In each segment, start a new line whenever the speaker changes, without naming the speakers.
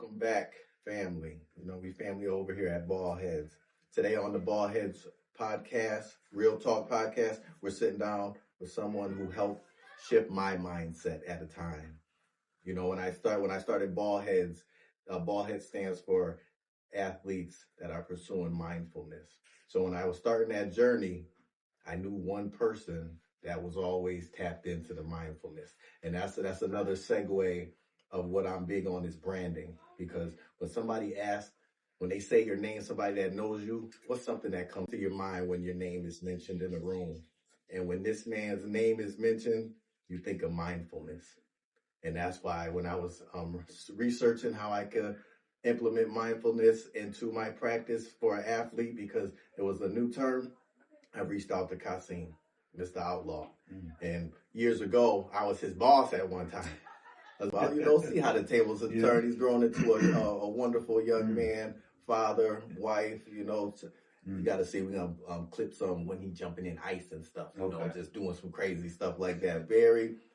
Welcome back, family. We family over here at Headz. Today on the Headz podcast, Real Talk podcast, we're sitting down with someone who helped shift my mindset at a time. When I started Headz, Headz stands for athletes that are pursuing mindfulness. So when I was starting that journey, I knew one person that was always tapped into the mindfulness. And that's another segue of what I'm big on is branding. Because when they say your name, somebody that knows you, what's something that comes to your mind when your name is mentioned in a room? And when this man's name is mentioned, you think of mindfulness. And that's why when I was researching how I could implement mindfulness into my practice for an athlete, because it was a new term, I reached out to Kahseim, Mr. Outlaw. And years ago, I was his boss at one time. Well, see how the tables have turned. He's grown into a wonderful young man, father, wife, You got to see, we're going to clip some when he jumping in ice and stuff, just doing some crazy stuff like that.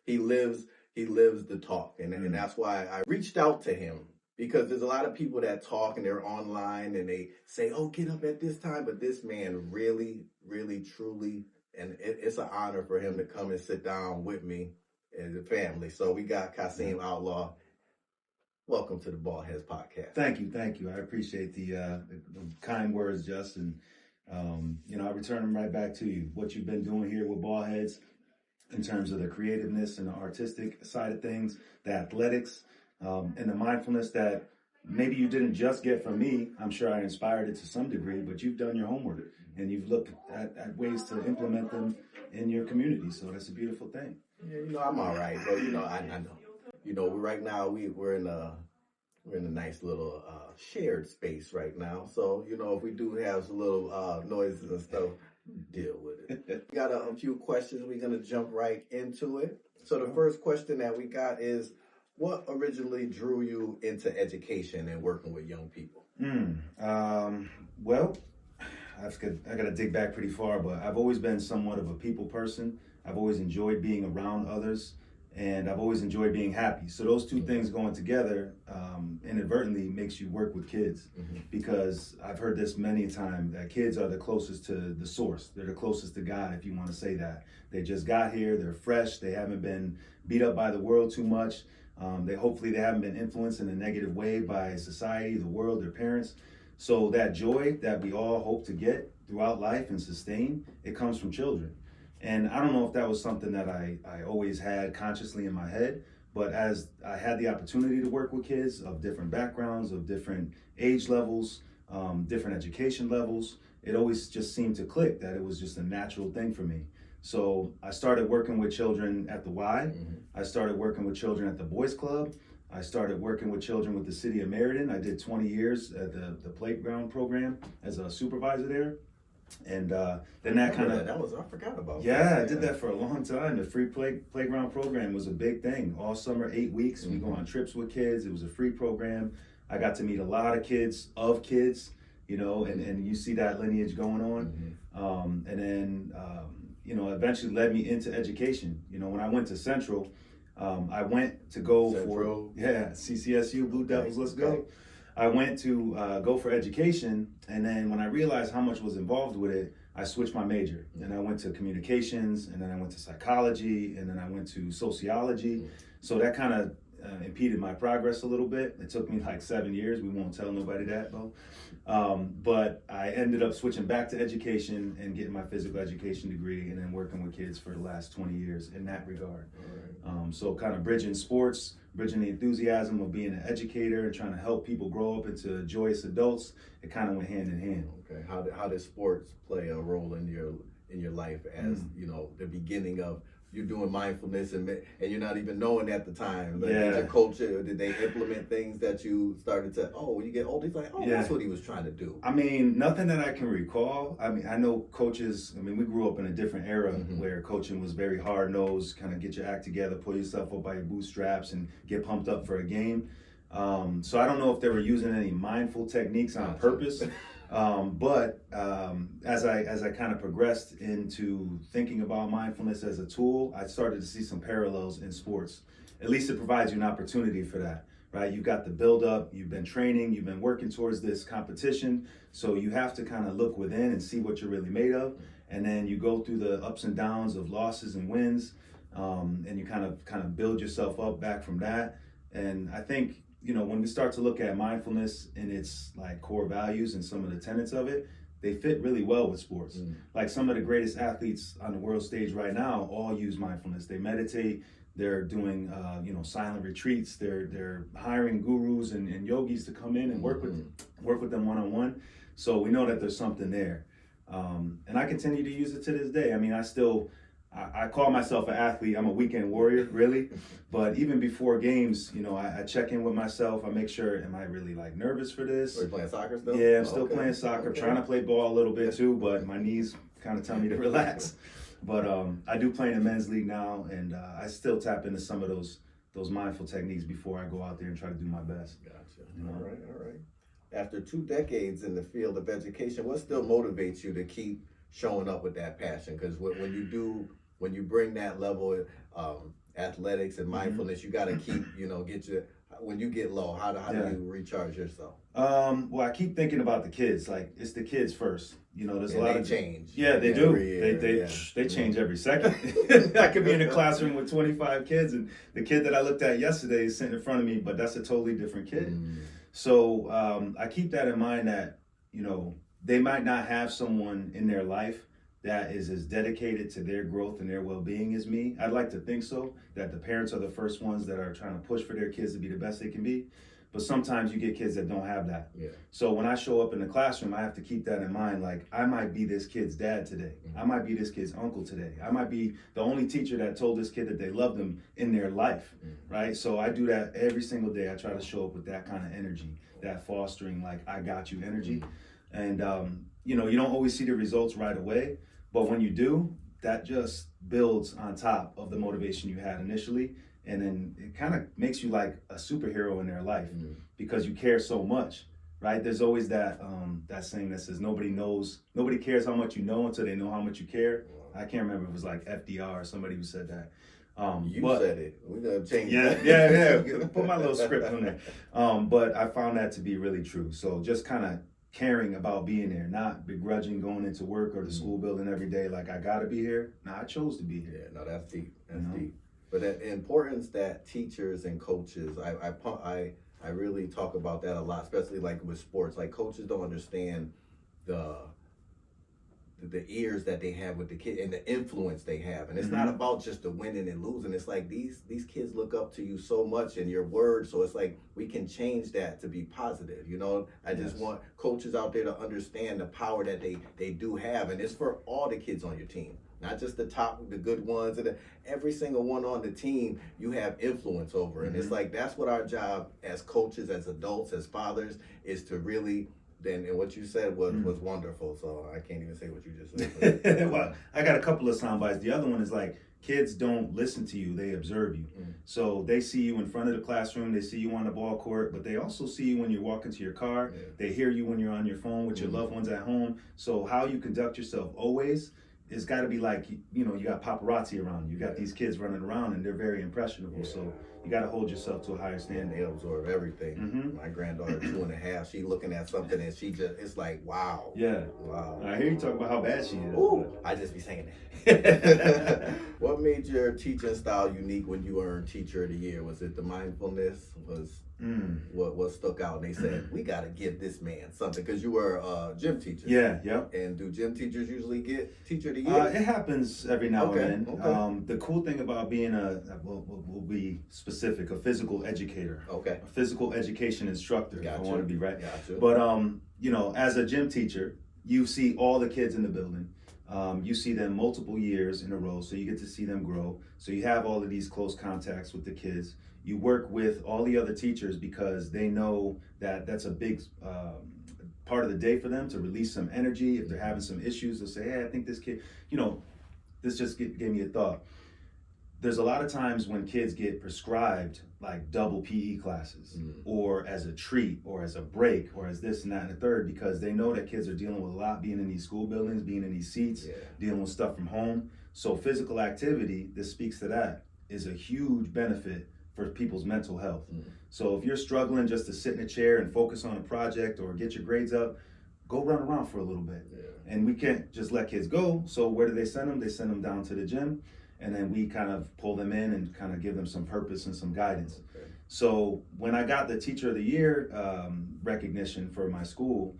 He lives the talk. And that's why I reached out to him, because there's a lot of people that talk and they're online and they say, oh, get up at this time. But this man really, really, truly, and it's an honor for him to come and sit down with me and the family. So we got Kahseim Outlaw. Welcome to the Headz podcast.
Thank you. I appreciate the kind words, Justin. I return them right back to you. What you've been doing here with Headz in terms of the creativeness and the artistic side of things, the athletics, and the mindfulness that maybe you didn't just get from me. I'm sure I inspired it to some degree, but you've done your homework and you've looked at ways to implement them in your community. So that's a beautiful thing.
Yeah, I'm all right, but I know. Right now we're in a nice little shared space right now. So if we do have some little noises and stuff, deal with it. We got a few questions. We're gonna jump right into it. So the first question that we got is, what originally drew you into education and working with young people?
Well, I got to dig back pretty far, but I've always been somewhat of a people person. I've always enjoyed being around others, and I've always enjoyed being happy. So those two things going together inadvertently makes you work with kids, because I've heard this many times that kids are the closest to the source. They're the closest to God, if you want to say that. They just got here, they're fresh, they haven't been beat up by the world too much. Hopefully they haven't been influenced in a negative way by society, the world, their parents. So that joy that we all hope to get throughout life and sustain, it comes from children. And I don't know if that was something that I always had consciously in my head, but as I had the opportunity to work with kids of different backgrounds, of different age levels, different education levels, it always just seemed to click that it was just a natural thing for me. So I started working with children at the Y. I started working with children at the Boys Club. I started working with children with the city of Meriden. I did 20 years at the playground program as a supervisor there. And then that kind of...
I forgot about that.
Yeah, I did that for a long time. The free playground program was a big thing. All summer, 8 weeks, we go on trips with kids. It was a free program. I got to meet a lot of kids, and you see that lineage going on. And then... eventually led me into education. When I went to Central, I went to go
Central.
CCSU, Blue Devils, let's go. I went to go for education, and then when I realized how much was involved with it, I switched my major. And I went to communications, and then I went to psychology, and then I went to sociology. So that kind of impeded my progress a little bit. It took me like 7 years. We won't tell nobody that, though. But I ended up switching back to education and getting my physical education degree, and then working with kids for the last 20 years in that regard. So kind of bridging sports, bridging the enthusiasm of being an educator and trying to help people grow up into joyous adults. It kind of went hand in hand.
Okay. How did sports play a role in your life as the beginning of you doing mindfulness and you're not even knowing at the time? Like, did your coach, did they implement things that you started to, when you get older, it's like, that's what he was trying to do?
I mean, nothing that I can recall. I mean, I know coaches, we grew up in a different era where coaching was very hard-nosed, kind of get your act together, pull yourself up by your bootstraps and get pumped up for a game. So I don't know if they were using any mindful techniques on purpose. But as I kind of progressed into thinking about mindfulness as a tool, I started to see some parallels in sports. At least it provides you an opportunity for that, right? You've got the build up, you've been training, you've been working towards this competition. So you have to kind of look within and see what you're really made of. And then you go through the ups and downs of losses and wins, and you kind of build yourself up back from that. And I think, when we start to look at mindfulness and its like core values and some of the tenets of it, they fit really well with sports. Like some of the greatest athletes on the world stage right now all use mindfulness. They meditate. They're doing, silent retreats. They're hiring gurus and yogis to come in and work with them one-on-one. So we know that there's something there, and I continue to use it to this day. I mean, I call myself an athlete. I'm a weekend warrior, really. But even before games, I check in with myself. I make sure, am I really like nervous for this?
Are you playing soccer still?
Yeah, I'm still playing soccer. Trying to play ball a little bit too, but my knees kind of tell me to relax. But I do play in the men's league now, and I still tap into some of those mindful techniques before I go out there and try to do my best.
Gotcha. All right. After 2 decades in the field of education, what still motivates you to keep showing up with that passion? Because when you bring that level of athletics and mindfulness, you got to keep, when you get low, how do you recharge yourself?
Well, I keep thinking about the kids. Like, it's the kids first. There's a lot of
change.
Yeah, they do. They change every second. I could be in a classroom with 25 kids, and the kid that I looked at yesterday is sitting in front of me, but that's a totally different kid. So I keep that in mind that, they might not have someone in their life that is as dedicated to their growth and their well-being as me. I'd like to think so, that the parents are the first ones that are trying to push for their kids to be the best they can be. But sometimes you get kids that don't have that.
Yeah.
So when I show up in the classroom, I have to keep that in mind. Like, I might be this kid's dad today. I might be this kid's uncle today. I might be the only teacher that told this kid that they loved him in their life, right? So I do that every single day. I try to show up with that kind of energy, that fostering, like, I got you energy. And, you don't always see the results right away. But when you do, that just builds on top of the motivation you had initially. And then it kind of makes you like a superhero in their life because you care so much, right? There's always that saying that says nobody cares how much you know until they know how much you care. I can't remember if it was like FDR or somebody who said that.
You said it. We're going to change
that. Yeah. Put my little script on there. But I found that to be really true. So just kind of caring about being there, not begrudging going into work or the school building every day like I got to be here. No, I chose to be here.
Yeah, no, that's deep. That's deep. But the importance that teachers and coaches, I really talk about that a lot, especially like with sports. Like, coaches don't understand the ears that they have with the kid and the influence they have. And it's not about just the winning and losing. It's like these kids look up to you so much in your words. So it's like we can change that to be positive. I just want coaches out there to understand the power that they do have. And it's for all the kids on your team. Not just the good ones, and every single one on the team you have influence over. And it's like, that's what our job as coaches, as adults, as fathers, is to really, and what you said was wonderful. So I can't even say what you just said.
Well, I got a couple of sound bites. The other one is like, kids don't listen to you, they observe you. So they see you in front of the classroom, they see you on the ball court, but they also see you when you're walking to your car. They hear you when you're on your phone with your loved ones at home. So how you conduct yourself always, it's got to be like, you got paparazzi around you. You got these kids running around and they're very impressionable. So you got to hold yourself to a higher standard.
They absorb everything. My granddaughter, 2.5, she looking at something and it's like, wow.
Yeah.
Wow.
I hear you talk about how bad she is.
Ooh, I just be saying that. What made your teaching style unique when you earned Teacher of the Year? Was it the mindfulness? What stuck out? And they said, we got to give this man something, because you were a gym teacher.
Yeah.
And do gym teachers usually get Teacher of the Year?
It happens every now and then.
Okay.
The cool thing about being we'll be specific, a physical educator.
Okay.
A physical education instructor.
Gotcha.
I want to be right.
Gotcha.
But as a gym teacher, you see all the kids in the building. You see them multiple years in a row, so you get to see them grow. So you have all of these close contacts with the kids. You work with all the other teachers because they know that that's a big part of the day for them to release some energy. If they're having some issues, they'll say, hey, I think this kid, this just gave me a thought. There's a lot of times when kids get prescribed like double PE classes or as a treat or as a break or as this and that and the third, because they know that kids are dealing with a lot being in these school buildings, being in these seats, dealing with stuff from home. So physical activity, this speaks to that, is a huge benefit for people's mental health. So if you're struggling just to sit in a chair and focus on a project or get your grades up, go run around for a little bit. And we can't just let kids go. So where do they send them? They send them down to the gym, and then we kind of pull them in and kind of give them some purpose and some guidance. So when I got the Teacher of the Year recognition for my school,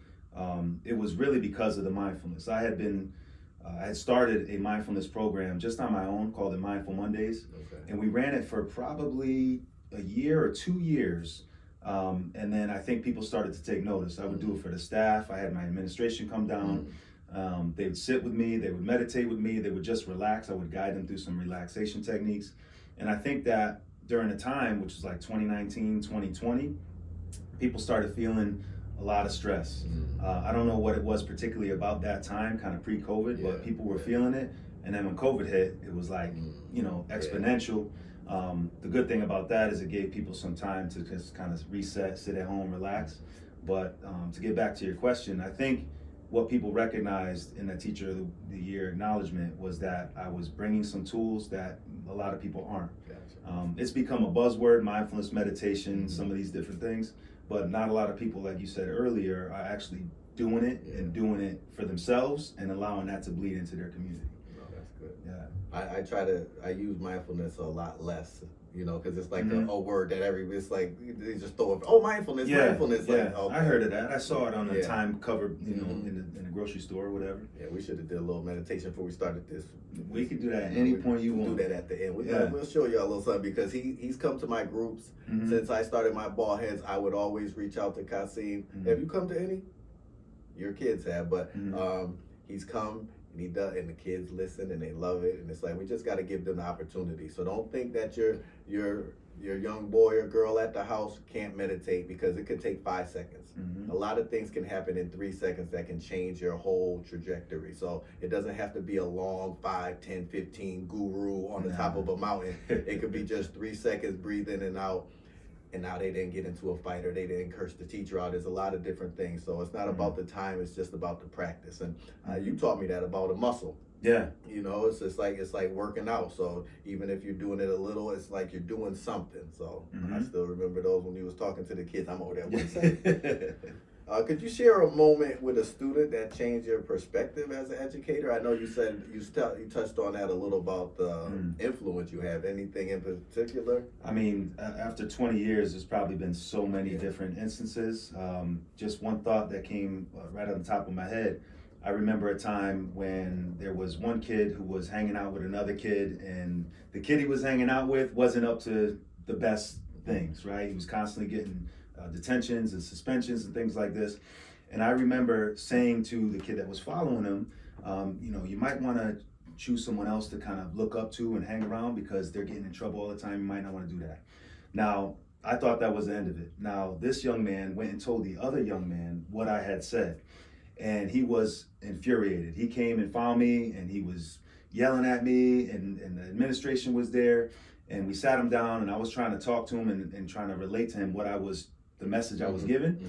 it was really because of the mindfulness. I had started a mindfulness program just on my own called the Mindful Mondays, and we ran it for probably a year or 2 years. And then I think people started to take notice. I would do it for the staff. I had my administration come down. They would sit with me, they would meditate with me, they would just relax. I would guide them through some relaxation techniques. And I think that during the time, which was like 2019, 2020, people started feeling a lot of stress. I don't know what it was particularly about that time, kind of pre-COVID, but people were feeling it. And then when COVID hit, it was like, exponential. The good thing about that is it gave people some time to just kind of reset, sit at home, relax. But to get back to your question, I think what people recognized in the Teacher of the Year acknowledgement was that I was bringing some tools that a lot of people aren't. It's become a buzzword, mindfulness, meditation, some of these different things, but not a lot of people, like you said earlier, are actually doing it and doing it for themselves and allowing that to bleed into their community.
That's good.
Yeah.
I use mindfulness a lot less, because it's like a word that it's like, they just throw it, mindfulness, mindfulness.
Yeah,
like, okay.
I heard of that. I saw it on the time cover, in the grocery store or whatever.
Yeah, we should have did a little meditation before we started this.
We could do that at any point you want.
Do that at the end. We'll show y'all a little something, because he's come to my groups since I started my ball heads. I would always reach out to Kahseim. Have you come to any? Your kids have, but he's come. And he does, and the kids listen and they love it, and it's like we just got to give them the opportunity. So don't think that your young boy or girl at the house can't meditate, because it could take 5 seconds. A lot of things can happen in 3 seconds that can change your whole trajectory. So it doesn't have to be a long 5, 10, 15 guru on the top of a mountain. It could be just 3 seconds, breathe in and out. And now they didn't get into a fight, or they didn't curse the teacher out. There's a lot of different things. So it's not about the time, it's just about the practice. And you taught me that about a muscle.
Yeah.
It's just like, it's like working out. So even if you're doing it a little, it's like you're doing something. So I still remember those when you was talking to the kids. I'm over there. What's that? Could you share a moment with a student that changed your perspective as an educator? I know you said you touched on that a little about the influence you have. Anything in particular?
I mean, after 20 years, there's probably been so many different instances. Just one thought that came right on the top of my head. I remember a time when there was one kid who was hanging out with another kid, and the kid he was hanging out with wasn't up to the best things, right? He was constantly getting detentions and suspensions and things like this. And I remember saying to the kid that was following him, you might want to choose someone else to kind of look up to and hang around, because they're getting in trouble all the time. You might not want to do that. Now, I thought that was the end of it. Now, this young man went and told the other young man what I had said, and he was infuriated. He came and found me, and he was yelling at me, and the administration was there, and we sat him down, and I was trying to talk to him and trying to relate to him the message I was given.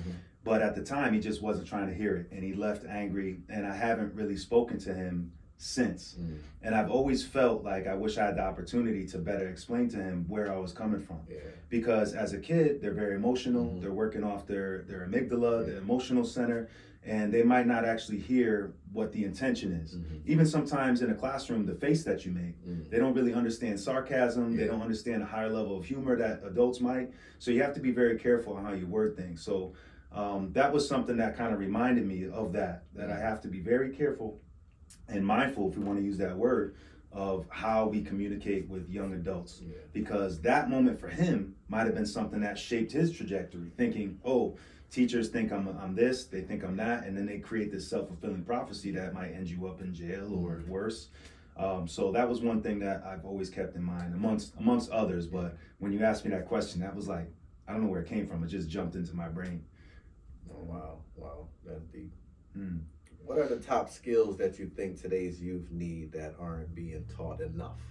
But at the time, he just wasn't trying to hear it, and he left angry, and I haven't really spoken to him since. And I've always felt like I wish I had the opportunity to better explain to him where I was coming from. Because as a kid, they're very emotional. They're working off their amygdala, the emotional center, and they might not actually hear what the intention is. Even sometimes in a classroom, the face that you make, they don't really understand sarcasm. They don't understand a higher level of humor that adults might. So you have to be very careful on how you word things. So that was something that kind of reminded me of that I have to be very careful and mindful, if we want to use that word, of how we communicate with young adults. Because that moment for him might have been something that shaped his trajectory, thinking, teachers think I'm this, they think I'm that, and then they create this self-fulfilling prophecy that might end you up in jail or worse. So that was one thing that I've always kept in mind amongst others. But when you asked me that question, that was like, I don't know where it came from. It just jumped into my brain.
Oh, wow, that's deep. What are the top skills that you think today's youth need that aren't being taught enough?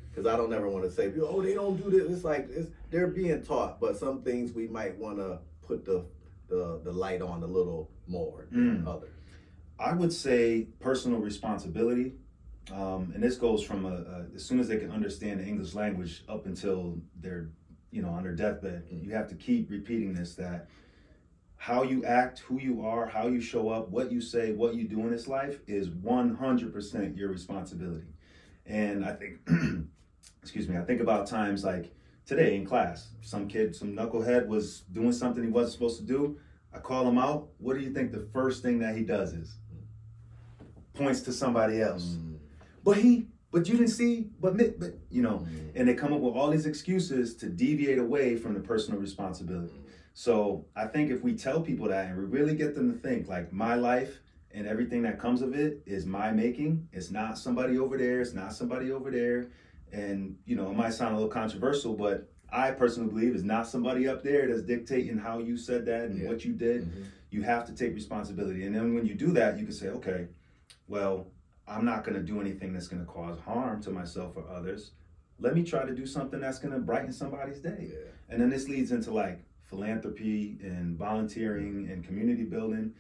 Because I don't ever want to say, they don't do this. It's like they're being taught, but some things we might want to put the light on a little more than others.
I would say personal responsibility, and this goes from as soon as they can understand the English language up until they're on their deathbed. You have to keep repeating this, that how you act, who you are, how you show up, what you say, what you do in this life is 100% your responsibility. And I think, excuse me, I think about times like today in class, some knucklehead was doing something he wasn't supposed to do. I call him out. What do you think the first thing that he does is? Points to somebody else. But you didn't see, but and they come up with all these excuses to deviate away from the personal responsibility. So I think if we tell people that and we really get them to think like my life and everything that comes of it is my making, it's not somebody over there, it's not somebody over there. And it might sound a little controversial, but I personally believe it's not somebody up there that's dictating how you said that and what you did. You have to take responsibility. And then when you do that, you can say, okay, well, I'm not going to do anything that's going to cause harm to myself or others. Let me try to do something that's going to brighten somebody's day. And then this leads into like philanthropy and volunteering and community building.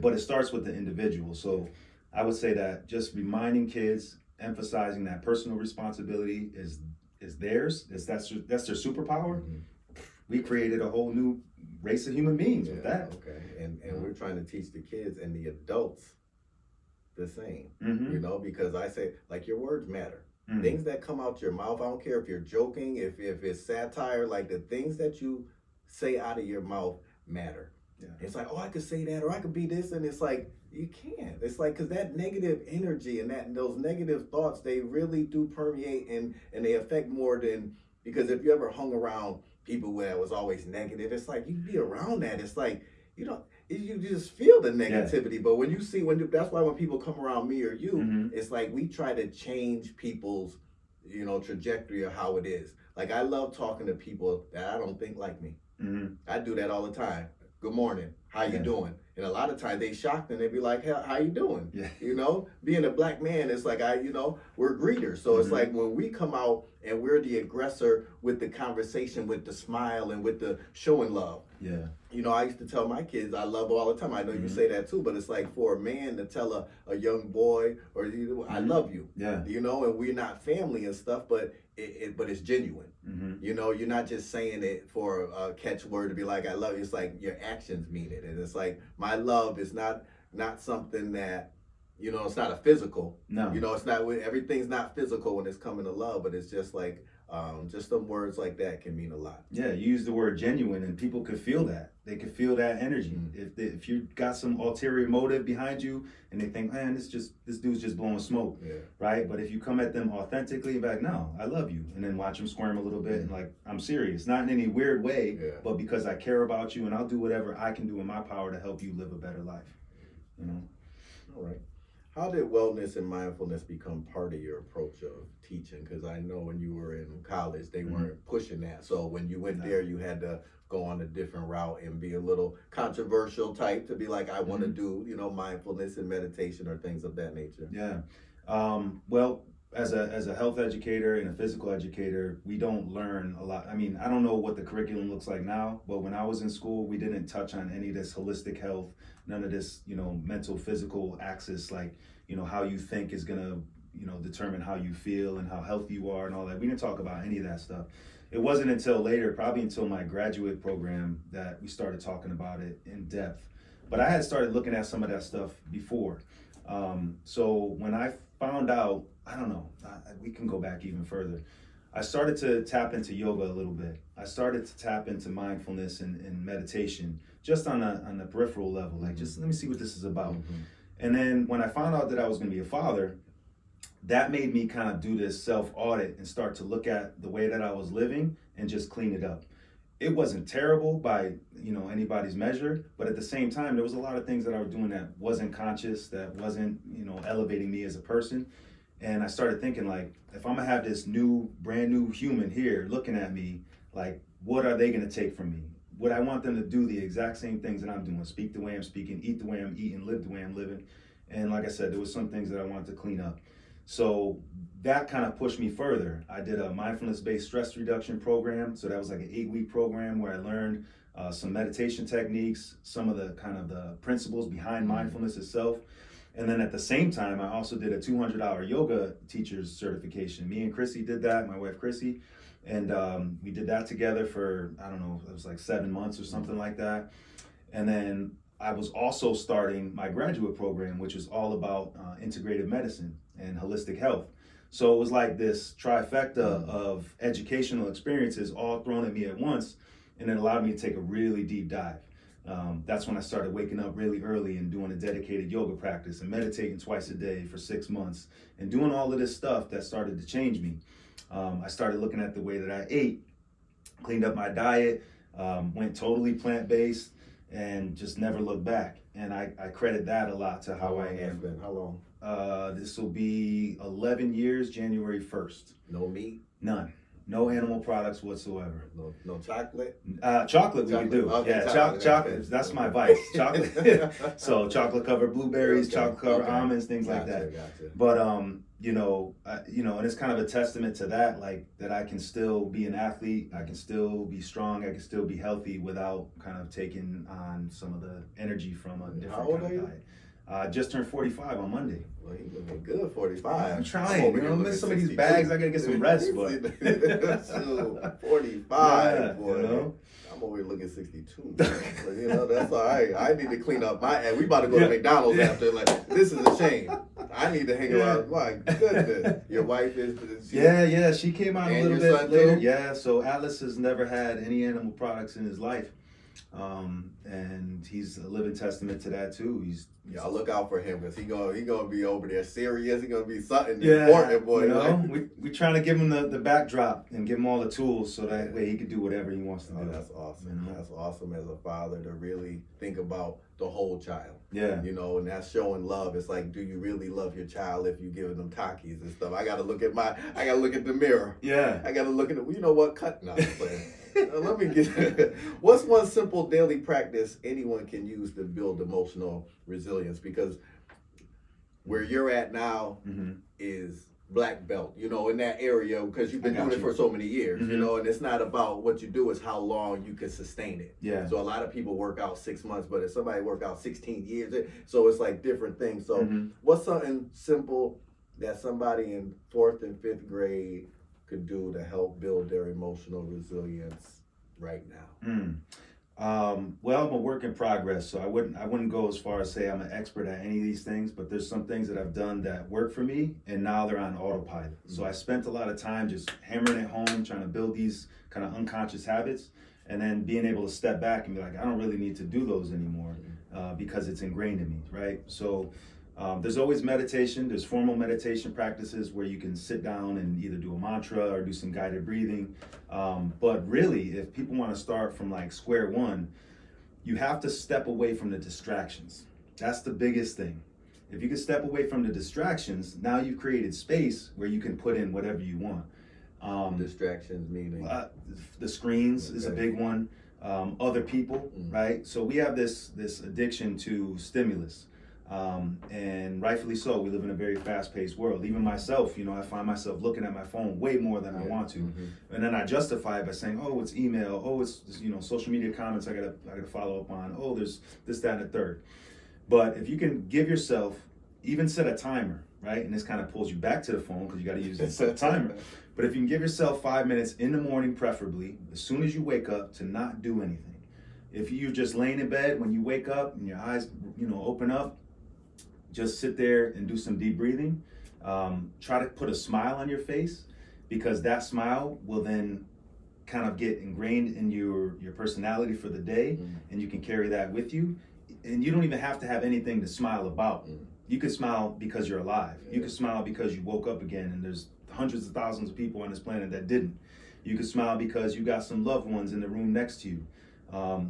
But it starts with the individual. So I would say that just reminding kids, emphasizing that personal responsibility is theirs. That's their superpower. We created a whole new race of human beings with that.
Okay. And we're trying to teach the kids and the adults the same, because I say, like, your words matter. Things that come out your mouth, I don't care if you're joking, if it's satire, like the things that you say out of your mouth matter. It's like, oh, I could say that, or I could be this, and it's like, you can't. It's like, because that negative energy and those negative thoughts, they really do permeate and they affect more than, because if you ever hung around people where it was always negative, it's like, you be around that, it's like, you just feel the negativity. But when you see, that's why when people come around me or you, it's like we try to change people's, trajectory of how it is. Like, I love talking to people that I don't think like me. I do that all the time. Good morning. How you doing? And a lot of times they shocked and they be like, hey, how you doing? Being a black man, it's like, we're greeters. So it's like when we come out and we're the aggressor with the conversation, with the smile and with the showing love. I used to tell my kids I love all the time. I know you say that too, but it's like for a man to tell a young boy or I love you, and we're not family and stuff, but it's genuine. You're not just saying it for a catchword to be like, I love you. It's like your actions mean it. And it's like, my love is not something that, it's not a physical. No. It's not, everything's not physical when it's coming to love, but it's just like, just some words like that can mean a lot.
Yeah, you use the word genuine and people could feel that. They could feel that energy. If you got some ulterior motive behind you and they think, man, this dude's just blowing smoke, right? But if you come at them authentically and be like, no, I love you, and then watch them squirm a little bit and like, I'm serious, not in any weird way, but because I care about you and I'll do whatever I can do in my power to help you live a better life.
All right. How did wellness and mindfulness become part of your approach of teaching? Because I know when you were in college, they weren't pushing that. So when you went there, you had to go on a different route and be a little controversial type to be like, I want to do, mindfulness and meditation or things of that nature.
Well, as a health educator and a physical educator, we don't learn a lot. I mean, I don't know what the curriculum looks like now, but when I was in school, we didn't touch on any of this holistic health, none of this, mental, physical axis, like, how you think is gonna, determine how you feel and how healthy you are and all that. We didn't talk about any of that stuff. It wasn't until later, probably until my graduate program, that we started talking about it in depth. But I had started looking at some of that stuff before. So when I found out, I don't know, we can go back even further. I started to tap into yoga a little bit. I started to tap into mindfulness and meditation, just on a peripheral level, like just let me see what this is about. And then when I found out that I was gonna be a father, that made me kind of do this self-audit and start to look at the way that I was living and just clean it up. It wasn't terrible by anybody's measure, but at the same time, there was a lot of things that I was doing that wasn't conscious, that wasn't elevating me as a person. And I started thinking, like, if I'm gonna have this brand new human here looking at me, like, what are they gonna take from me? Would I want them to do the exact same things that I'm doing, speak the way I'm speaking, eat the way I'm eating, live the way I'm living? And like I said, there was some things that I wanted to clean up. So that kind of pushed me further. I did a mindfulness-based stress reduction program. So that was like an 8-week program where I learned some meditation techniques, some of the kind of the principles behind mindfulness itself. And then at the same time, I also did a $200 yoga teacher's certification. Me and Chrissy did that, my wife Chrissy. And we did that together for, I don't know, it was like 7 months or something like that. And then I was also starting my graduate program, which is all about integrative medicine and holistic health. So it was like this trifecta of educational experiences all thrown at me at once, and it allowed me to take a really deep dive. That's when I started waking up really early and doing a dedicated yoga practice and meditating twice a day for 6 months and doing all of this stuff that started to change me. I started looking at the way that I ate, cleaned up my diet, went totally plant-based, and just never looked back. And I credit that a lot to how I am.
How long?
This will be 11 years, January 1st.
No meat?
None. No animal products whatsoever.
No chocolate?
Chocolate we do.
Okay,
yeah, chocolate. That's my vice. Chocolate. So chocolate covered blueberries, chocolate covered almonds, things like that.
Gotcha.
But and it's kind of a testament to that, like that I can still be an athlete, I can still be strong, I can still be healthy without kind of taking on some of the energy from a different kind of diet. Just turned 45 on Monday.
Well, he's looking good, 45.
I'm trying. I miss some of these bags. I gotta get some rest, but
45, boy.
You know?
I'm over here looking 62. But, that's all right. I need to clean up my ass. We about to go to McDonald's after. Like, this is a shame. I need to hang around. My goodness. Your wife is.
Yeah. She came out a little bit later.
Too?
Yeah. So Atlas has never had any animal products in his life. And he's a living testament to that too.
Y'all look out for him because he gonna be over there serious. He gonna be something important, boy.
We trying to give him the backdrop and give him all the tools so that way he can do whatever he wants to do.
That's awesome. That's awesome as a father to really think about the whole child.
Yeah.
And that's showing love. It's like, do you really love your child if you giving them Takis and stuff? I gotta look at the mirror.
Yeah.
I gotta look at cut now. Let me get. What's one simple daily practice anyone can use to build emotional resilience? Because where you're at now is black belt, in that area, because you've been doing it for so many years, and it's not about what you do, it's how long you can sustain it.
Yeah.
So a lot of people work out 6 months, but if somebody work out 16 years, so it's like different things. So what's something simple that somebody in 4th and 5th grade could do to help build their emotional resilience right now?
Well, I'm a work in progress, so I wouldn't go as far as say I'm an expert at any of these things, but there's some things that I've done that work for me, and now they're on autopilot. So I spent a lot of time just hammering it home, trying to build these kind of unconscious habits, and then being able to step back and be like, I don't really need to do those anymore because it's ingrained in me, right? So there's always meditation. There's formal meditation practices where you can sit down and either do a mantra or do some guided breathing. But really, if people want to start from like square one, you have to step away from the distractions. That's the biggest thing. If you can step away from the distractions, now you've created space where you can put in whatever you want.
Distractions meaning?
The screens is a big one. Other people, right? So we have this addiction to stimulus. And rightfully so. We live in a very fast-paced world. Even myself, I find myself looking at my phone way more than I want to, and then I justify it by saying, "Oh, it's email. Oh, it's social media comments. I gotta follow up on. Oh, there's this, that, and the third." But if you can give yourself, even set a timer, right? And this kind of pulls you back to the phone because you got to use it set a timer. But if you can give yourself 5 minutes in the morning, preferably as soon as you wake up, to not do anything. If you're just laying in bed when you wake up and your eyes, open up. Just sit there and do some deep breathing. Try to put a smile on your face, because that smile will then kind of get ingrained in your personality for the day, and you can carry that with you. And you don't even have to have anything to smile about. You can smile because you're alive. You can smile because you woke up again, and there's hundreds of thousands of people on this planet that didn't. You can smile because you got some loved ones in the room next to you.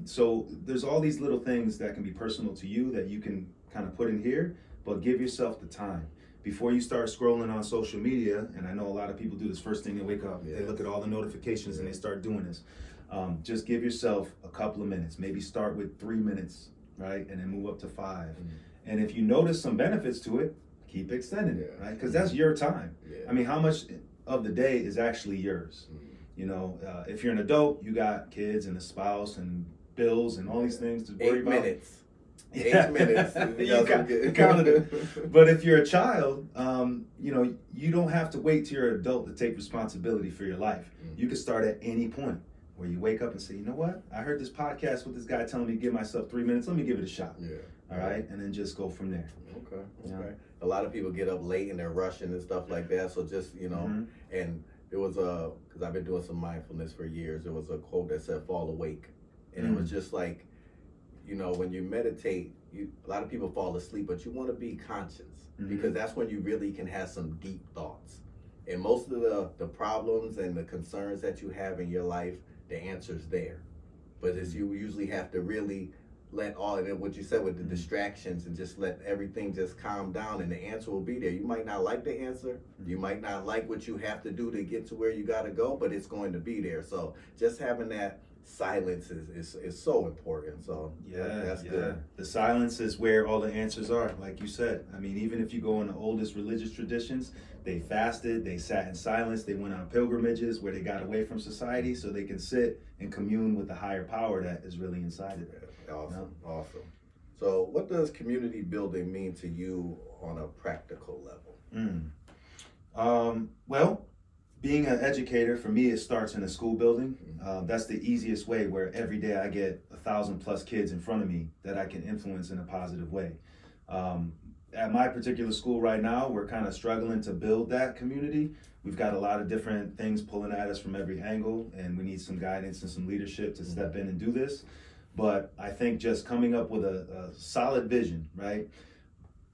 So there's all these little things that can be personal to you that you can kind of put in here. But give yourself the time. Before you start scrolling on social media, and I know a lot of people do this first thing they wake up, they look at all the notifications and they start doing this. Just give yourself a couple of minutes. Maybe start with 3 minutes, right? And then move up to 5. And if you notice some benefits to it, keep extending it, right? Because that's your time. I mean, how much of the day is actually yours? If you're an adult, you got kids and a spouse and bills and all these things to worry about.
8 minutes. 8 minutes.
You counted it. But if you're a child, you don't have to wait till you're an adult to take responsibility for your life. You can start at any point where you wake up and say, you know what? I heard this podcast with this guy telling me to give myself 3 minutes. Let me give it a shot.
Yeah.
All right. And then just go from there.
Okay. A lot of people get up late and they're rushing and stuff like that. So just, and there was because I've been doing some mindfulness for years. There was a quote that said, fall awake. And it was just like, when you meditate, a lot of people fall asleep, but you want to be conscious because that's when you really can have some deep thoughts. And most of the problems and the concerns that you have in your life, the answer's there. But you usually have to really let all of it, what you said with the distractions, and just let everything just calm down, and the answer will be there. You might not like the answer. You might not like what you have to do to get to where you got to go, but it's going to be there. So just having that silence is so important. So that's good.
The silence is where all the answers are, like you said. I mean, even if you go in the oldest religious traditions, they fasted, they sat in silence, they went on pilgrimages where they got away from society so they can sit and commune with the higher power that is really inside of them.
Awesome. So what does community building mean to you on a practical level?
Well, being an educator, for me, it starts in a school building. That's the easiest way, where every day I get 1,000+ kids in front of me that I can influence in a positive way. At my particular school right now, we're kind of struggling to build that community. We've got a lot of different things pulling at us from every angle, and we need some guidance and some leadership to step in and do this. But I think just coming up with a solid vision, right?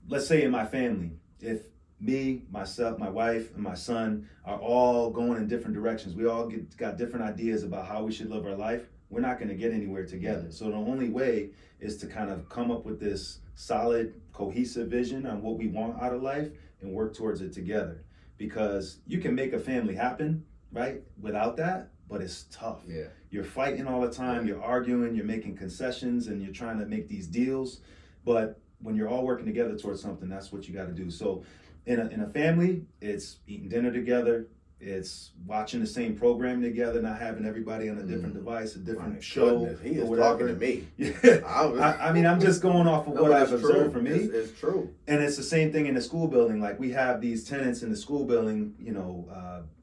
Let's say in my family, if me, myself, my wife, and my son are all going in different directions, we all got different ideas about how we should live our life, we're not going to get anywhere together. So the only way is to kind of come up with this solid, cohesive vision on what we want out of life and work towards it together. Because you can make a family happen, right, without that, but it's tough.
Yeah.
You're fighting all the time, you're arguing, you're making concessions, and you're trying to make these deals. But when you're all working together towards something, that's what you got to do. So in a family, it's eating dinner together, it's watching the same program together, not having everybody on a different device, a different show.
Goodness, he is
or whatever.
talking to me.
Yeah. I mean, I'm just going off of what I've observed for me.
It's true.
And it's the same thing in the school building. Like, we have these tenets in the school building,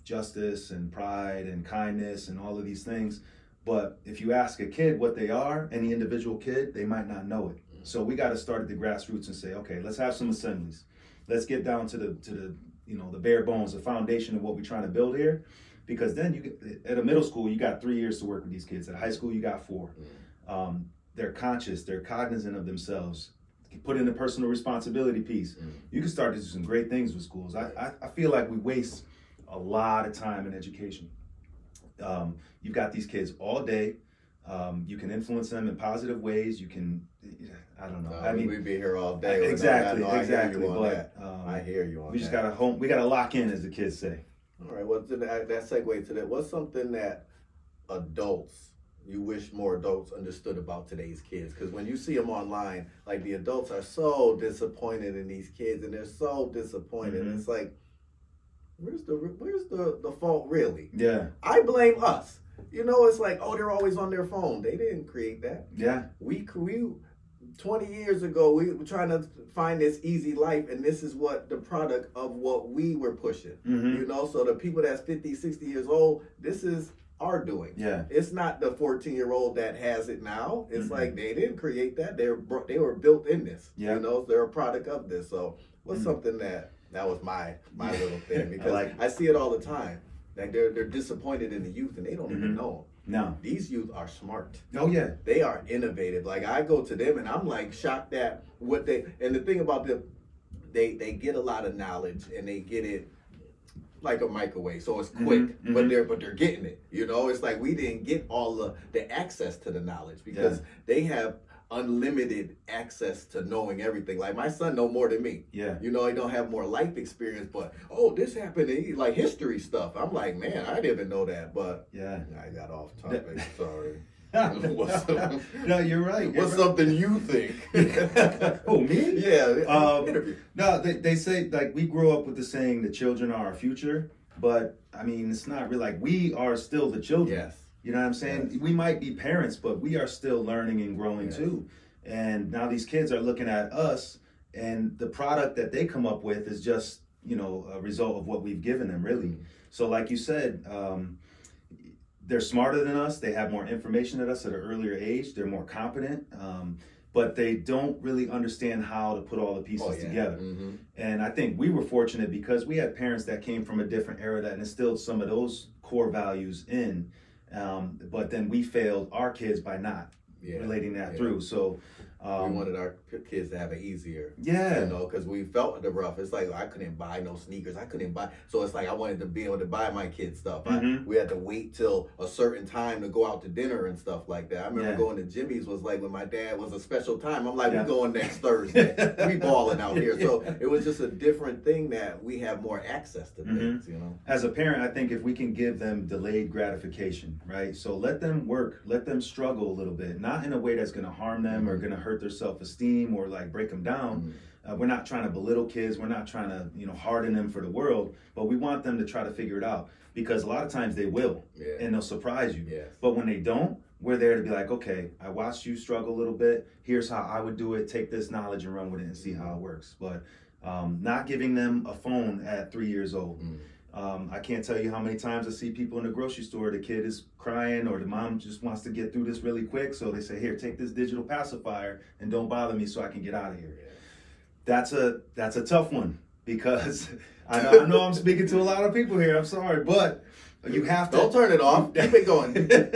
justice and pride and kindness and all of these things. But if you ask a kid what they are, any individual kid, they might not know it. So we got to start at the grassroots and say, okay, let's have some assemblies. Let's get down to the bare bones, the foundation of what we're trying to build here. Because then at a middle school, you got 3 years to work with these kids. At high school, you got 4. They're conscious, they're cognizant of themselves. You put in the personal responsibility piece. You can start to do some great things with schools. I feel like we waste a lot of time in education. You've got these kids all day. You can influence them in positive ways. You can, I don't know.
We'd be here all day.
Exactly.
I hear you on that. I hear you on that.
We just gotta lock in, as the kids say.
All right. Well, that segue to that. What's something that you wish more adults understood about today's kids? Because when you see them online, like, the adults are so disappointed in these kids, and they're so disappointed. It's like, where's the fault really? Yeah. I blame us. It's like, oh, they're always on their phone. They didn't create that. Yeah. We 20 years ago, we were trying to find this easy life, and this is what the product of what we were pushing. So the people that's 50, 60 years old, this is our doing. Yeah. It's not the 14-year-old that has it now. It's like, they didn't create that. They were built in this. Yeah. They're a product of this. So what's something that was my little thing, because I see it all the time. Like, they're disappointed in the youth, and they don't even know them. No. These youth are smart. Oh, yeah. They are innovative. Like, I go to them, and I'm, like, shocked at what and the thing about them, they get a lot of knowledge, and they get it like a microwave, so it's quick, but they're getting it. It's like, we didn't get all the access to the knowledge, because they have unlimited access to knowing everything. Like, my son know more than me. Yeah. He don't have more life experience, but this happened, and like history stuff. I'm like, man, I didn't even know that. But yeah, I got off topic. Sorry. No, you're right. What's something you think?
Oh, me?
Yeah. Interview.
No, they say, like, we grow up with the saying, the children are our future, but I mean, it's not really, like, we are still the children. Yes. You know what I'm saying? Yes. We might be parents, but we are still learning and growing too. And now these kids are looking at us, and the product that they come up with is just, a result of what we've given them, really.
Mm-hmm.
So like you said, they're smarter than us. They have more information than us at an earlier age. They're more competent, but they don't really understand how to put all the pieces together.
Mm-hmm.
And I think we were fortunate because we had parents that came from a different era that instilled some of those core values in, but then we failed our kids by not relating that through. So
we wanted our kids to have it easier.
Yeah.
Because we felt the rough. It's like, I couldn't buy no sneakers. I couldn't buy. So it's like, I wanted to be able to buy my kids stuff.
Mm-hmm.
We had to wait till a certain time to go out to dinner and stuff like that. I remember going to Jimmy's was like when my dad was a special time. I'm like, we going next Thursday. We balling out here. So it was just a different thing that we have more access to things,
As a parent, I think if we can give them delayed gratification, right? So let them work, let them struggle a little bit, not in a way that's going to harm them or going to hurt their self-esteem or like break them down. We're not trying to belittle kids. We're not trying to, harden them for the world, but we want them to try to figure it out, because a lot of times they will, and they'll surprise you.
Yes.
But when they don't, we're there to be like, okay, I watched you struggle a little bit. Here's how I would do it. Take this knowledge and run with it and see how it works. But not giving them a phone at 3 years old. I can't tell you how many times I see people in the grocery store, the kid is crying or the mom just wants to get through this really quick. So they say, here, take this digital pacifier and don't bother me so I can get out of here. That's a tough one, because I know I'm speaking to a lot of people here. I'm sorry, but you have to.
Don't turn it off. Keep it going.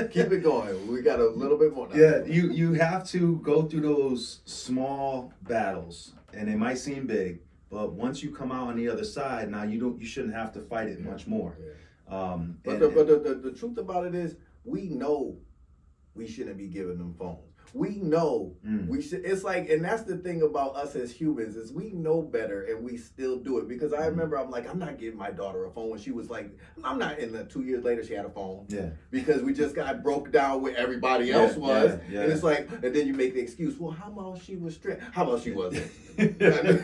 Keep it going. We got a little bit more now.
Yeah, you have to go through those small battles, and they might seem big, but once you come out on the other side, now you shouldn't have to fight it much more.
But the truth about it is, we know we shouldn't be giving them phones. We know we should. It's like, and that's the thing about us as humans, is we know better and we still do it. Because I remember I'm like, I'm not giving my daughter a phone when she was like, I'm not. And then 2 years later she had a phone. Yeah. Because we just got broke down where everybody else was. Yeah. And it's like, and then you make the excuse, well, how about she was strict? How about she wasn't?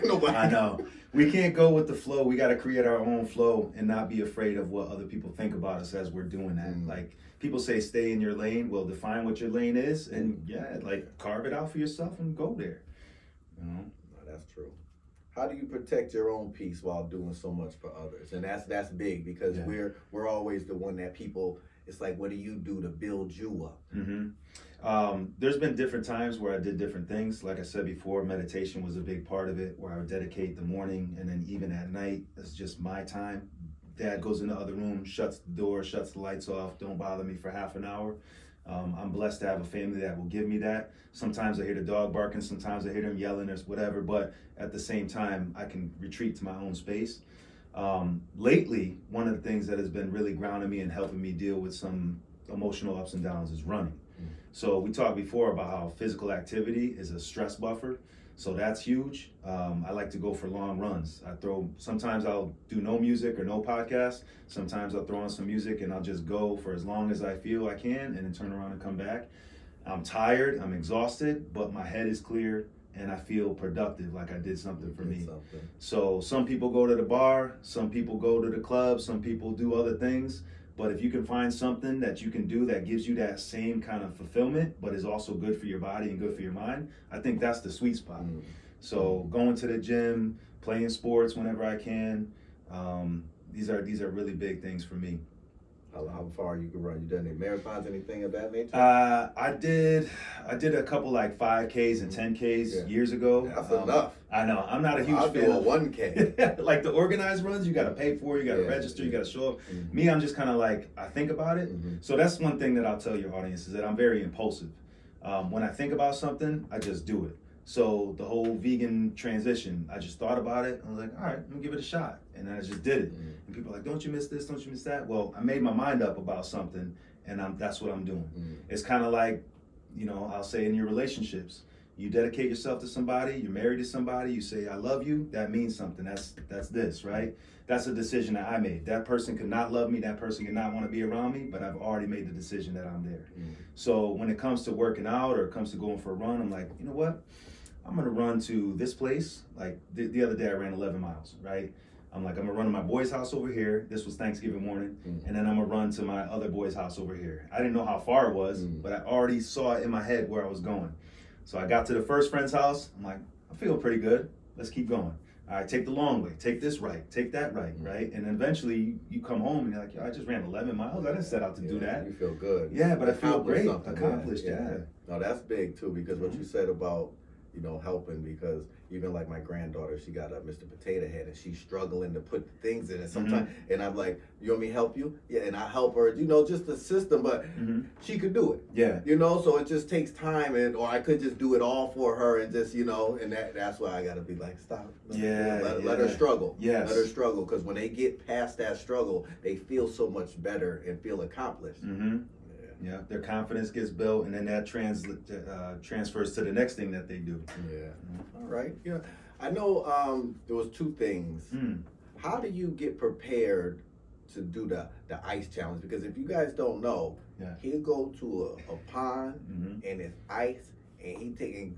Nobody.
I know. We can't go with the flow. We got to create our own flow and not be afraid of what other people think about us as we're doing that. Like, people say stay in your lane. Well, define what your lane is, and carve it out for yourself and go there.
No, that's true. How do you protect your own peace while doing so much for others? And that's big, because we're always the one that people. It's like, what do you do to build you up?
There's been different times where I did different things. Like I said before, meditation was a big part of it, where I would dedicate the morning, and then even at night, it's just my time. Dad goes in the other room, shuts the door, shuts the lights off, don't bother me for half an hour. I'm blessed to have a family that will give me that. Sometimes I hear the dog barking, sometimes I hear them yelling or whatever, but at the same time, I can retreat to my own space. Lately, one of the things that has been really grounding me and helping me deal with some emotional ups and downs is running. So we talked before about how physical activity is a stress buffer. So that's huge. I like to go for long runs. Sometimes I'll do no music or no podcast. Sometimes I'll throw on some music and I'll just go for as long as I feel I can, and then turn around and come back. I'm tired, I'm exhausted, but my head is clear and I feel productive, like I did something for me. So some people go to the bar, some people go to the club, some people do other things. But if you can find something that you can do that gives you that same kind of fulfillment, but is also good for your body and good for your mind, I think that's the sweet spot. So going to the gym, playing sports whenever I can, these are really big things for me.
How far you can run? You done any marathons, anything of that nature?
I did a couple like 5Ks and 10Ks years ago.
That's enough.
I know. I'm not a huge fan
of 1K.
Like the organized runs, you got to pay for, you got to register, you got to show up. Me, I'm just kind of like, I think about it. So that's one thing that I'll tell your audience, is that I'm very impulsive. When I think about something, I just do it. So the whole vegan transition, I just thought about it. I was like, all right, I'm gonna give it a shot. And I just did it. And people are like, don't you miss this? Don't you miss that? Well, I made my mind up about something, and that's what I'm doing. It's kind of like, I'll say in your relationships, you dedicate yourself to somebody, you're married to somebody, you say, I love you, that means something. That's this, right? That's a decision that I made. That person could not love me, that person could not want to be around me, but I've already made the decision that I'm there. So when it comes to working out or it comes to going for a run, I'm like, you know what? I'm gonna run to this place. Like the other day I ran 11 miles, right? I'm gonna run to my boy's house over here. This was Thanksgiving morning. And then I'm gonna run to my other boy's house over here. I didn't know how far it was, but I already saw it in my head where I was going. So I got to the first friend's house. I'm like, I feel pretty good. Let's keep going. All right, take the long way. Take this right. Take that right, right? And eventually you come home and you're like, yo, I just ran 11 miles. I didn't set out to do that.
You feel good.
Yeah, but I feel great.
Something.
Accomplished, yeah.
No, that's big too, because what you said about, helping, because even like my granddaughter, she got a Mr. Potato Head and she's struggling to put things in it sometimes. And I'm like, you want me to help you? Yeah, and I help her, just the system, but she could do it.
Yeah.
So it just takes time, or I could just do it all for her and just, and that's why I got to be like, stop. Let her struggle.
Yes.
Let her struggle, because when they get past that struggle, they feel so much better and feel accomplished.
Yeah, their confidence gets built, and then that transfers to the next thing that they do.
Yeah. All right. Yeah. I know there was two things. How do you get prepared to do the ice challenge? Because if you guys don't know, he'll go to a pond and it's ice, and he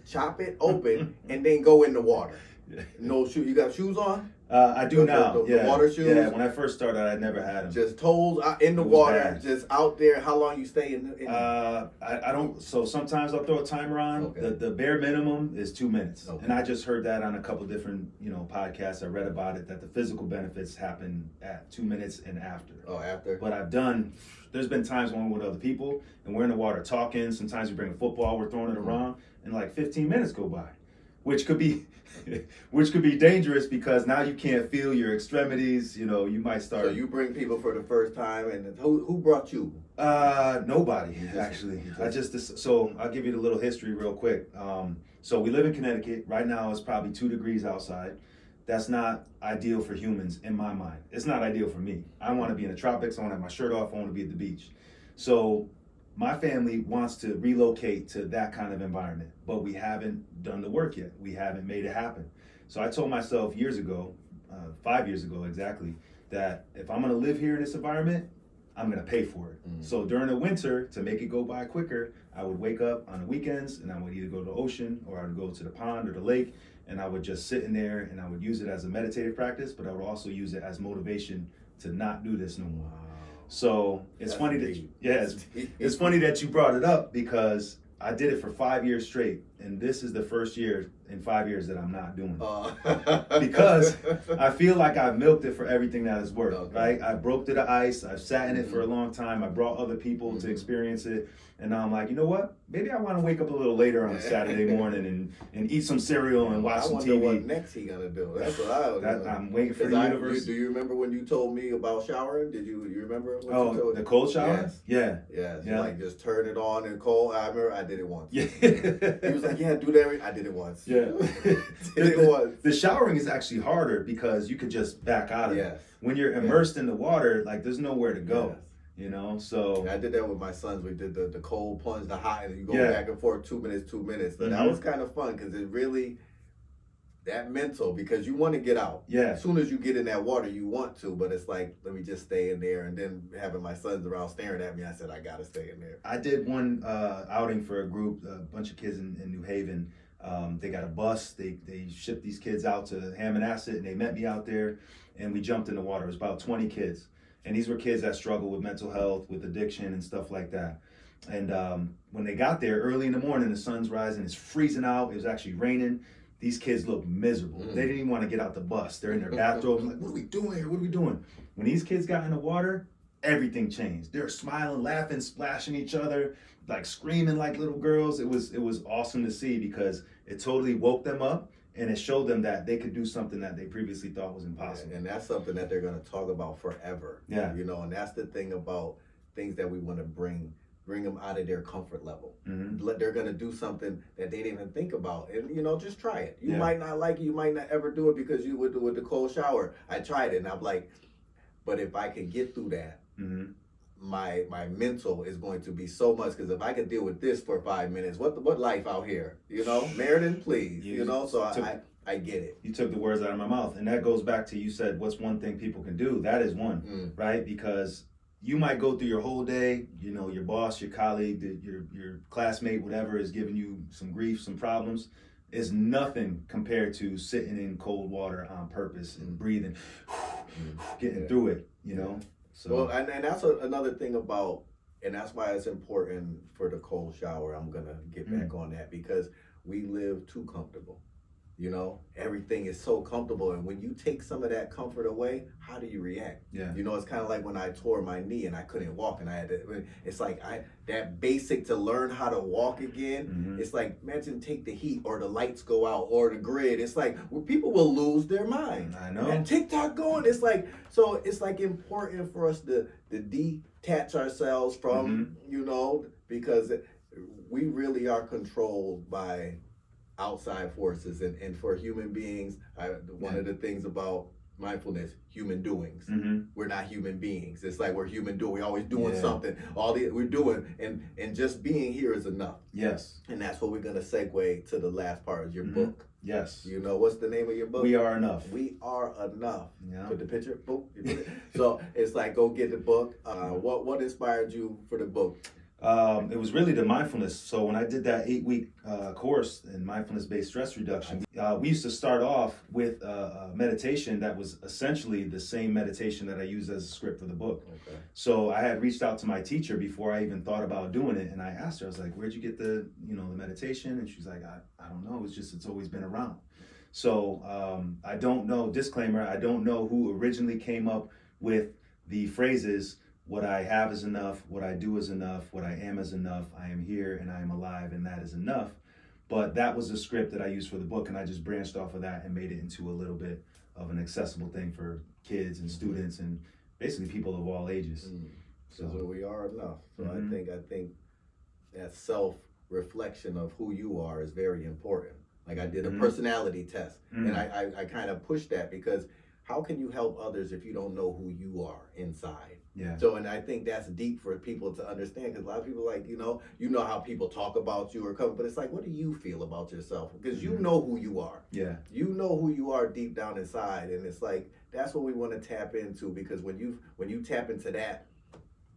chop it open and then go in the water. No shoe. You got shoes on?
I do now.
The water shoes.
Yeah. When I first started, I never had them.
Just toes in the water, bad. Just out there. How long you stay in?
I don't. So sometimes I'll throw a timer on. Okay. The bare minimum is 2 minutes, and I just heard that on a couple different podcasts. I read about it that the physical benefits happen at 2 minutes and after.
Oh, after.
But there's been times when we're with other people and we're in the water talking. Sometimes we bring a football, we're throwing it around, and like 15 minutes go by, which could be dangerous, because now you can't feel your extremities. You might start. So
you bring people for the first time, and who brought you?
Nobody actually. So I'll give you the little history real quick. So we live in Connecticut right now. It's probably 2 degrees outside. That's not ideal for humans in my mind. It's not ideal for me. I want to be in the tropics. I want to have my shirt off. I want to be at the beach. So my family wants to relocate to that kind of environment, but we haven't done the work yet. We haven't made it happen. So I told myself years ago, 5 years ago exactly, that if I'm gonna live here in this environment, I'm gonna pay for it. So during the winter, to make it go by quicker, I would wake up on the weekends and I would either go to the ocean or I would go to the pond or the lake, and I would just sit in there and I would use it as a meditative practice, but I would also use it as motivation to not do this no more. So it's funny it's funny that you brought it up, because I did it for 5 years straight, and this is the first year in 5 years that I'm not doing it. Because I feel like I've milked it for everything that it's worth, right? I broke through the ice, I've sat in it for a long time, I brought other people to experience it, and now I'm like, you know what? Maybe I want to wake up a little later on a Saturday morning and eat some cereal and watch some TV.
I wonder what next he gonna do. That's what I was doing.
I'm waiting for the universe.
Do you remember when you told me about showering? You remember?
The cold shower?
Yes.
Yeah.
Like just turn it on and cold. I remember I did it once.
Yeah.
He was like, yeah, do that. I did it once.
Yeah.
Did it once.
The showering is actually harder because you could just back out of it. When you're immersed in the water, like there's nowhere to go. So
I did that with my sons. We did the cold plunge, the hot, and you go back and forth 2 minutes. But that was kind of fun, because it really, that mental, because you want to get out.
Yeah.
As soon as you get in that water, you want to, but it's like, let me just stay in there. And then having my sons around staring at me, I said, I got to stay in there.
I did one outing for a group, a bunch of kids in New Haven. They got a bus. They shipped these kids out to Hammonasset, and they met me out there, and we jumped in the water. It was about 20 kids. And these were kids that struggle with mental health, with addiction and stuff like that. And when they got there early in the morning, the sun's rising, it's freezing out. It was actually raining. These kids looked miserable. They didn't even want to get out the bus. They're in their bathrobes. I'm like, what are we doing here? What are we doing? When these kids got in the water, everything changed. They were smiling, laughing, splashing each other, like screaming like little girls. It was awesome to see, because it totally woke them up. And it showed them that they could do something that they previously thought was impossible.
And that's something that they're going to talk about forever.
Yeah.
And that's the thing about things that we want to bring them out of their comfort level. They're going to do something that they didn't even think about. And, just try it. You might not like it. You might not ever do it, because you would do with the cold shower. I tried it, and I'm like, but if I can get through that, my mental is going to be so much, because if I could deal with this for 5 minutes, what life out here, Meriden, please, so I get it.
You took the words out of my mouth, and that goes back to, you said, what's one thing people can do? That is one, right? Because you might go through your whole day, your boss, your colleague, your classmate, whatever, is giving you some grief, some problems. Is nothing compared to sitting in cold water on purpose and breathing, getting through it, So.
Well, and that's another thing about And that's why it's important for the cold shower. I'm going to get back on that because we live too comfortable. You know, everything is so comfortable. And when you take some of that comfort away, how do you react?
Yeah.
You know, it's kind of like when I tore my knee and I couldn't walk and I had to, it's like that basic to learn how to walk again. It's like, imagine take the heat or the lights go out or the grid. It's like people will lose their mind.
I know.
And TikTok going, it's like, so it's like important for us to detach ourselves from, you know, because we really are controlled by outside forces, and for human beings, one of the things about mindfulness, human doings. We're not human beings. It's like we're human doing. We're always doing something. We're doing, and just being here is enough.
Yes.
And that's what we're gonna segue to the last part of your book.
Yes.
You know what's the name of your book?
We Are Enough.
We Are Enough.
Yeah.
Put the picture. Boom. So it's like go get the book. What inspired you for the book?
It was really the mindfulness. So when I did that 8-week course in mindfulness-based stress reduction, we used to start off with a meditation that was essentially the same meditation that I used as a script for the book.
Okay.
So I had reached out to my teacher before I even thought about doing it, and I asked her, I was like, "Where'd you get the meditation?" And she's like, "I don't know. It's always been around." So I don't know. Disclaimer: I don't know who originally came up with the phrases. What I have is enough, what I do is enough, what I am is enough, I am here and I am alive and that is enough. But that was the script that I used for the book, and I just branched off of that and made it into a little bit of an accessible thing for kids and students and basically people of all ages.
So we are enough. So I think that self-reflection of who you are is very important. Like I did a personality test, and I kind of pushed that because how can you help others if you don't know who you are inside?
Yeah.
So, and I think that's deep for people to understand, because a lot of people like, you know how people talk about you or come, but it's like, what do you feel about yourself? Because you know who you are.
Yeah.
You know who you are deep down inside, and it's like that's what we want to tap into, because when you tap into that,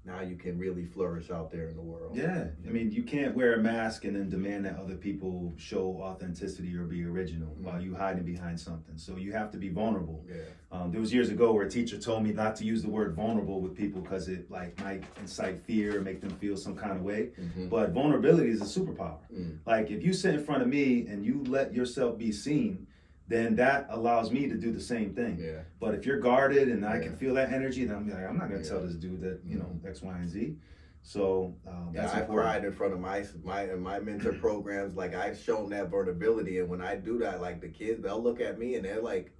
now you can really flourish out there in the world.
Yeah. I mean, you can't wear a mask and then demand that other people show authenticity or be original while you hiding behind something. So you have to be vulnerable.
Yeah.
There was years ago where a teacher told me not to use the word vulnerable with people because it like might incite fear or make them feel some kind of way. But vulnerability is a superpower. Like if you sit in front of me and you let yourself be seen, then that allows me to do the same thing.
Yeah.
But if you're guarded and I can feel that energy, then I'm like, I'm not going to tell this dude that, X, Y, and Z. So that's
I've
important.
cried in front of my mentor programs. Like I've shown that vulnerability, and when I do that, like the kids, they'll look at me and they're like,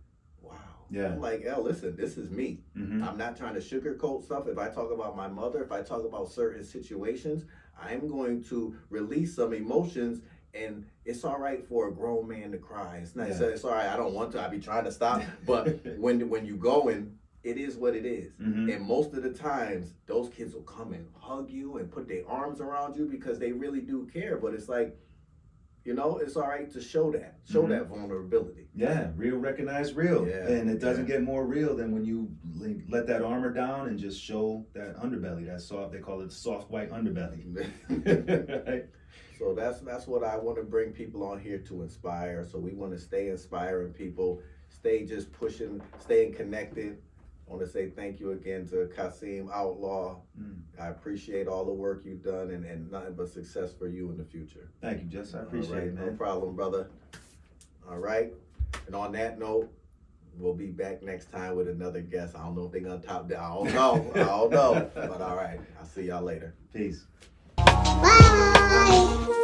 wow.
Yeah.
I'm like, listen, this is me. I'm not trying to sugarcoat stuff. If I talk about my mother, if I talk about certain situations, I'm going to release some emotions. And it's all right for a grown man to cry. It's not. It's all right. I don't want to. I be trying to stop. But when you going, it is what it is. And most of the times, those kids will come and hug you and put their arms around you because they really do care. But it's like, it's all right to show that vulnerability.
Yeah, real recognize real.
Yeah.
And it doesn't get more real than when you let that armor down and just show that underbelly. That soft. They call it soft white underbelly. Right?
So that's what I want to bring people on here to inspire. So we want to stay inspiring people, stay just pushing, staying connected. I want to say thank you again to Kahseim Outlaw. I appreciate all the work you've done, and nothing but success for you in the future.
Thank you, Jess. I appreciate it, man.
No problem, brother. All right. And on that note, we'll be back next time with another guest. I don't know if they're going to top that. I don't know. But all right. I'll see y'all later.
Peace.
Bye.